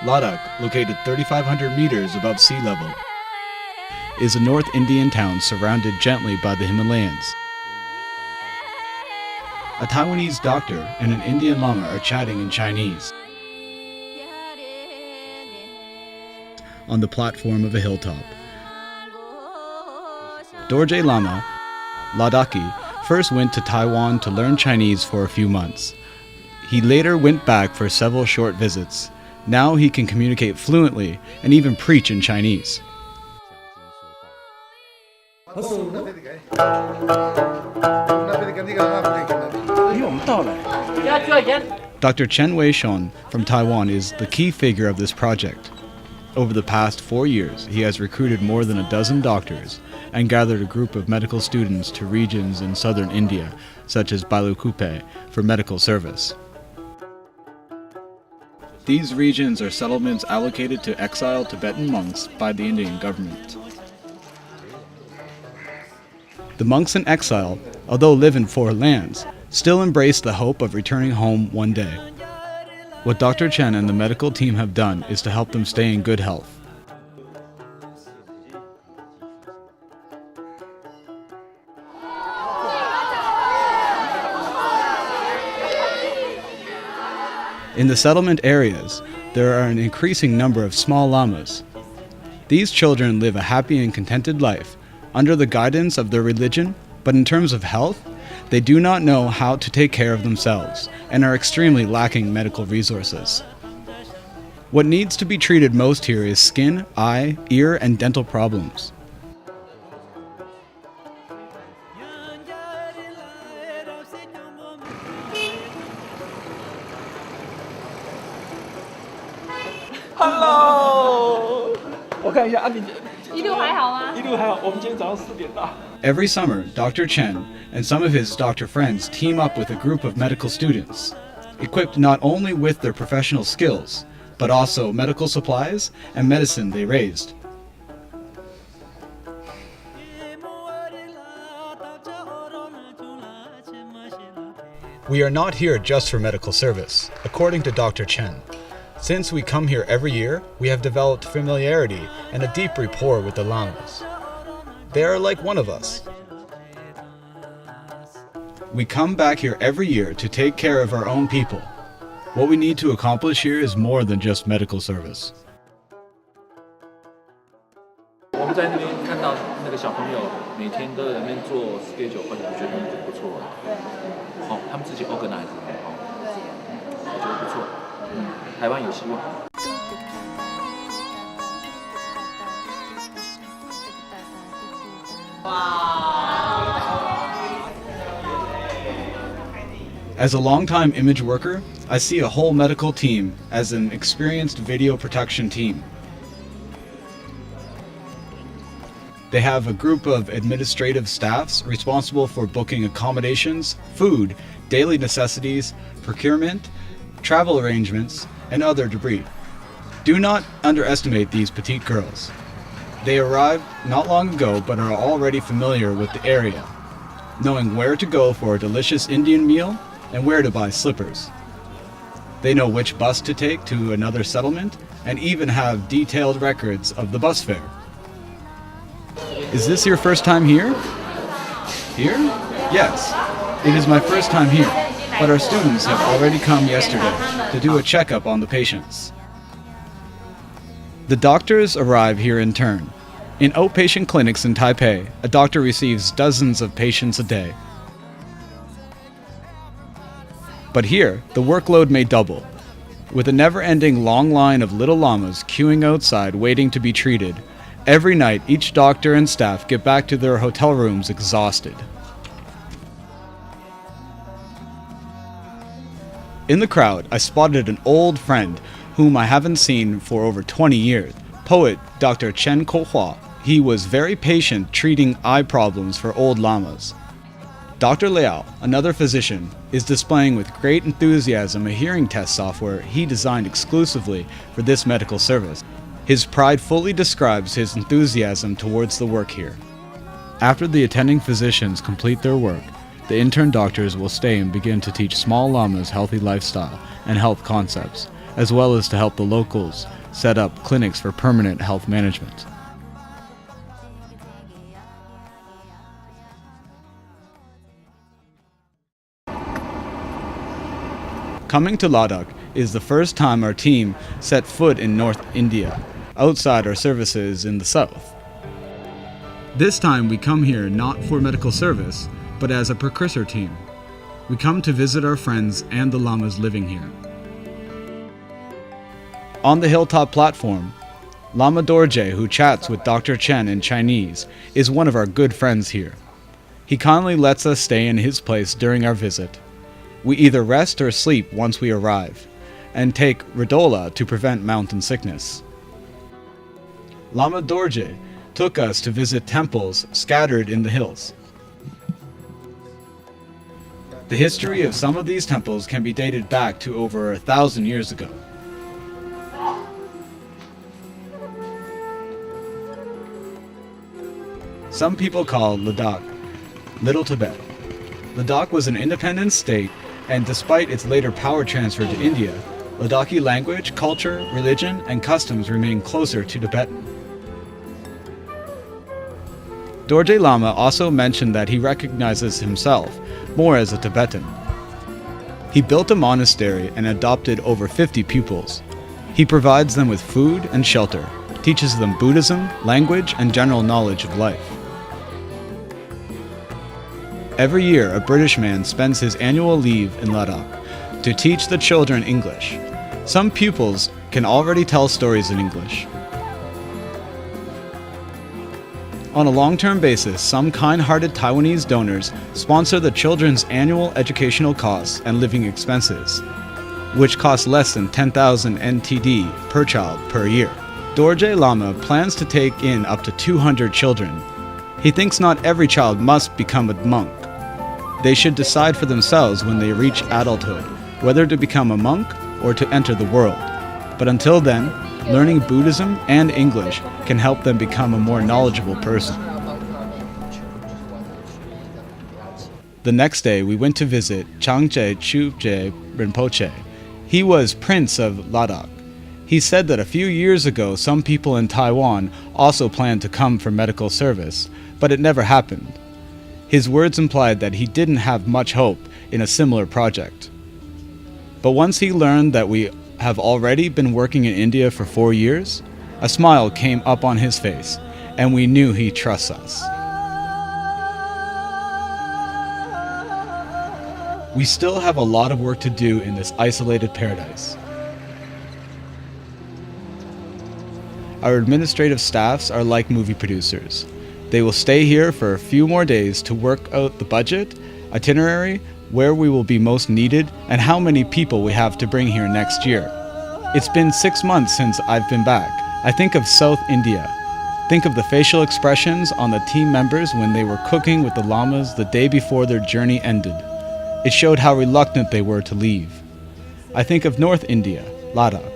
Ladakh, located 3,500 meters above sea level, is a North Indian town surrounded gently by the Himalayas. A Taiwanese doctor and an Indian Lama are chatting in Chinese on the platform of a hilltop. Dorje Lama, Ladakhi, first went to Taiwan to learn Chinese for a few months. He later went back for several short visits. Now he can communicate fluently and even preach in Chinese. Dr. Chen Wei-shone from Taiwan is the key figure of this project. Over the past 4 years, he has recruited more than a dozen doctors and gathered a group of medical students to regions in southern India, such as Bailukupe, for medical service. These regions are settlements allocated to exiled Tibetan monks by the Indian government. The monks in exile, although live in foreign lands, still embrace the hope of returning home one day. What Dr. Chen and the medical team have done is to help them stay in good health. In the settlement areas, there are an increasing number of small lamas. These children live a happy and contented life under the guidance of their religion, but in terms of health, they do not know how to take care of themselves and are extremely lacking medical resources. What needs to be treated most here is skin, eye, ear, and dental problems. Hello， 我看一下啊，你一路还好吗？一路还好，我们今天早上4点到。 Every summer, Dr. Chen and some of his doctor friends team up with a group of medical students, equipped not only with their professional skills, but also medical supplies and medicine they raised. We are not here just for medical service, according to Dr. Chen. Since we come here every year, we have developed familiarity and a deep rapport with the lamas. They are like one of us. We come back here every year to take care of our own people. What we need to accomplish here is more than just medical service. 我们在那边看到那个小朋友每天都在那边做 schedule， 我觉得很不错。哦，他们自己 organize， 哦，我觉得不错。台湾有希望。 As a longtime image worker, I see a whole medical team as an experienced video production team. They have a group of administrative staffs responsible for booking accommodations, food, daily necessities, procurement, travel arrangements, and other debris. Do not underestimate these petite girls. They arrived not long ago but are already familiar with the area, knowing where to go for a delicious Indian meal and where to buy slippers. They know which bus to take to another settlement and even have detailed records of the bus fare. Is this your first time here? Here? Yes, it is my first time here, but our students have already come yesterday to do a checkup on the patients. The doctors arrive here in turn. In outpatient clinics in Taipei, a doctor receives dozens of patients a day. But here, the workload may double. With a never-ending long line of little llamas queuing outside waiting to be treated, every night each doctor and staff get back to their hotel rooms exhausted. In the crowd, I spotted an old friend whom I haven't seen for over 20 years, poet Dr. Chen Kohua. He was very patient treating eye problems for old lamas. Dr. Liao, another physician, is displaying with great enthusiasm a hearing test software he designed exclusively for this medical service. His pride fully describes his enthusiasm towards the work here. After the attending physicians complete their work, the intern doctors will stay and begin to teach small lamas healthy lifestyle and health concepts, as well as to help the locals set up clinics for permanent health management. Coming to Ladakh is the first time our team set foot in North India, outside our services in the south. This time we come here not for medical service, but as a precursor team. We come to visit our friends and the lamas living here. On the hilltop platform, Lama Dorje, who chats with Dr. Chen in Chinese, is one of our good friends here. He kindly lets us stay in his place during our visit. We either rest or sleep once we arrive, and take Ridola to prevent mountain sickness. Lama Dorje took us to visit temples scattered in the hills. The history of some of these temples can be dated back to over 1,000 years ago. Some people call Ladakh Little Tibet. Ladakh was an independent state, and despite its later power transfer to India, Ladakhi language, culture, religion, and customs remain closer to Tibetan. Dorje Lama also mentioned that he recognizes himself more as a Tibetan. He built a monastery and adopted over 50 pupils. He provides them with food and shelter, teaches them Buddhism, language, and general knowledge of life. Every year, a British man spends his annual leave in Ladakh to teach the children English. Some pupils can already tell stories in English. On a long-term basis, some kind-hearted Taiwanese donors sponsor the children's annual educational costs and living expenses, which cost less than 10,000 NTD per child per year. Dorje Lama plans to take in up to 200 children. He thinks not every child must become a monk. They should decide for themselves when they reach adulthood whether to become a monk or to enter the world. But until then, learning Buddhism and English can help them become a more knowledgeable person. The next day, we went to visit Changje Chubje Rinpoche. He was Prince of Ladakh. He said that a few years ago, some people in Taiwan also planned to come for medical service, but it never happened. His words implied that he didn't have much hope in a similar project. But once he learned that we have already been working in India for 4 years, a smile came up on his face, and we knew he trusts us. We still have a lot of work to do in this isolated paradise. Our administrative staffs are like movie producers. They will stay here for a few more days to work out the budget, itinerary, where we will be most needed, and how many people we have to bring here next year. It's been 6 months since I've been back. I think of South India. Think of the facial expressions on the team members when they were cooking with the lamas the day before their journey ended. It showed how reluctant they were to leave. I think of North India, Ladakh.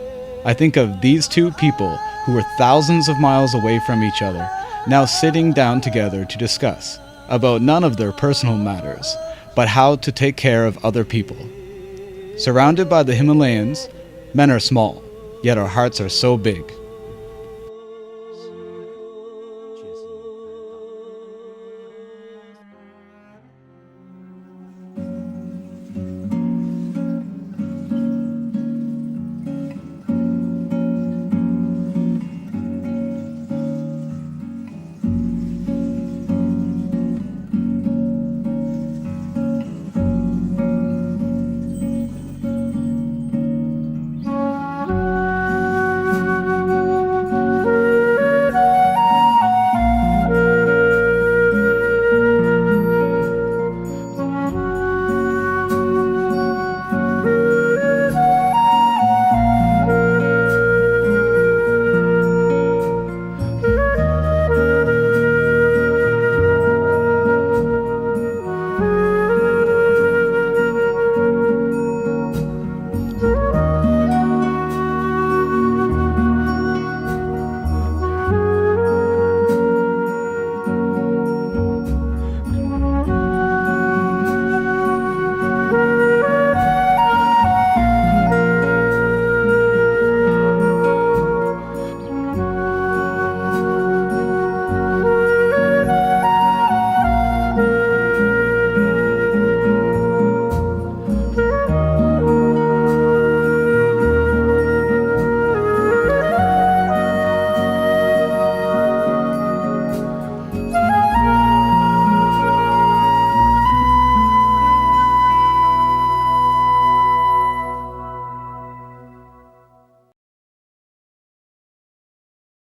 I think of these two people who were thousands of miles away from each other, now sitting down together to discuss about none of their personal matters, but how to take care of other people. Surrounded by the Himalayas, men are small, yet our hearts are so big.